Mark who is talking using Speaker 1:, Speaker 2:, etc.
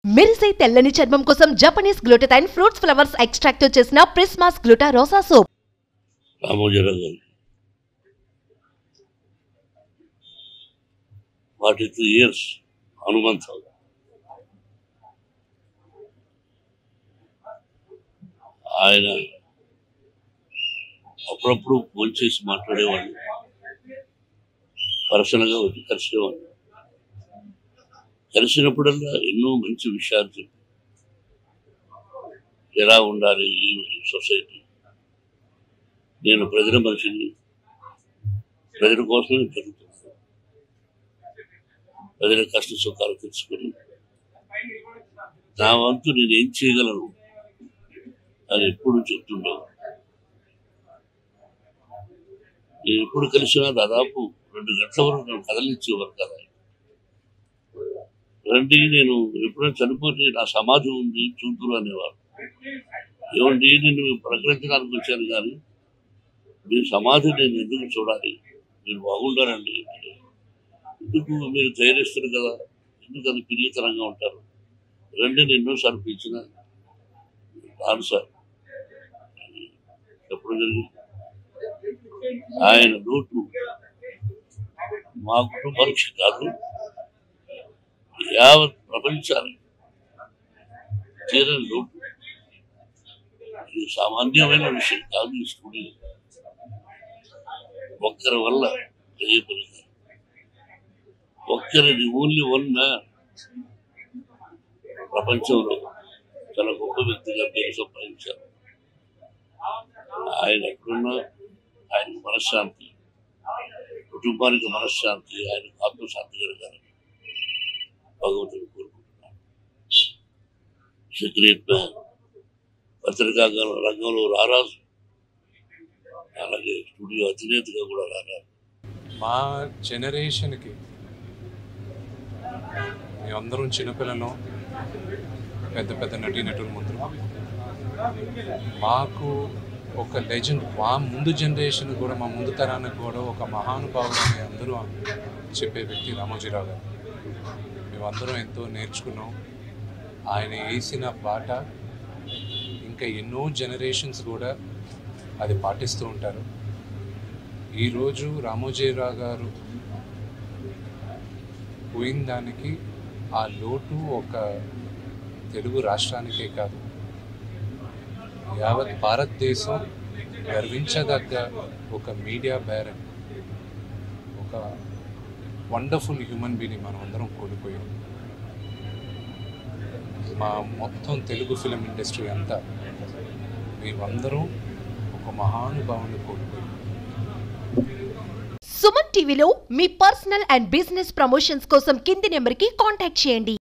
Speaker 1: మెరిసే తెల్లని చర్మం కోసం Japanese glutathione fruits flowers extract తో చేసిన ప్రిస్మాస్ గ్లూటా రోసా సోప్.
Speaker 2: రామోజీరావు గారు 43 years హనుమంతరావు. ఆయన అప్పుడప్పుడు ఫోన్ చేసి మాట్లాడేవాళ్ళు, పర్సనల్గా వచ్చి కలిసేవాళ్ళు. కలిసినప్పుడల్లా ఎన్నో మంచి విషయాలు చెప్పి ఎలా ఉండాలి ఈ సొసైటీ. నేను ప్రజల మనిషిని, ప్రజల కోసమే జరుగుతున్నాను, ప్రజల కష్ట సుఖాలు తెలుసుకుని నా వంతు నేను ఏం చేయగలను అని ఎప్పుడు చెప్తుండేవాడు. నేను ఎప్పుడు కలిసినా దాదాపు 2 గంటల వరకు నన్ను కదలించేవారు కదా. రండి, నేను ఎప్పుడైనా చనిపోతే నా సమాధి ఉంది చూతురు అనేవారు. ఏమండి, నేను ప్రకటించడానికి వచ్చాను కానీ మీ సమాధి నేను ఎందుకు చూడాలి, మీరు బాగుండాలండి, ఎందుకు మీరు ధైర్యస్తారు కదా, ఎందుకు అది పిరియతనంగా ఉంటారు, రండి నేను ఎన్నోసార్లు పిలిచిన రాను సార్ ఎప్పుడు జరిగింది. ఆయన లోటు మా కుటుంబానికి కాదు, యావత్ ప్రపంచాన్ని తీరని లోటు. ఇది సామాన్యమైన విషయం కాదు. ఈ స్టూడియో ఒక్కరి వల్ల అయ్యేపరికారు, ఒక్కరిది ఓన్లీ వన్ మ్యాన్ ప్రపంచంలో చాలా గొప్ప వ్యక్తిగా పేరు సంపాదించారు. ఆయన ఎక్కడున్నా ఆయన మనశ్శాంతి, కుటుంబానికి మనశ్శాంతి, ఆయన ఆత్మశాంతి జరగాలని భగవంతుని కోరుకుంటున్నాను. సీక్రెట్ మ్యాన్, పత్రికా రంగంలో రారాజు, అలాగే స్టూడియో అధినేతగా కూడా రారాజు.
Speaker 3: మా జనరేషన్కి మేమందరం చిన్నపిల్లలు, పెద్ద పెద్ద నటీనటుల ముందు మాకు ఒక లెజెండ్, మా ముందు జనరేషన్ కూడా, మా ముందు తరానికి కూడా ఒక మహానుభావుడు అని అందరూ చెప్పే వ్యక్తి రామోజీరావు గారు. మేమందరం ఎంతో నేర్చుకున్నాం. ఆయన వేసిన బాట ఇంకా ఎన్నో జనరేషన్స్ కూడా అది పాటిస్తూ ఉంటారు. ఈరోజు రామోజీరావు గారు పోయిన దానికి ఆ లోటు ఒక తెలుగు రాష్ట్రానికే కాదు, యావత్ భారతదేశం గర్వించదగ్గ ఒక మీడియా బ్యారన్, ఒక వండర్ఫుల్ హ్యూమన్ బీయింగ్ మనం అందరం కోల్పోయాం. మా మొత్తం తెలుగు ఫిలిం ఇండస్ట్రీ అంతా మేమందరం ఒక మహానుభావుని కోల్పోయాం.
Speaker 1: సుమన్ టీవీలో మీ పర్సనల్ అండ్ బిజినెస్ ప్రమోషన్స్ కోసం కింది నెంబర్కి కాంటాక్ట్ చేయండి.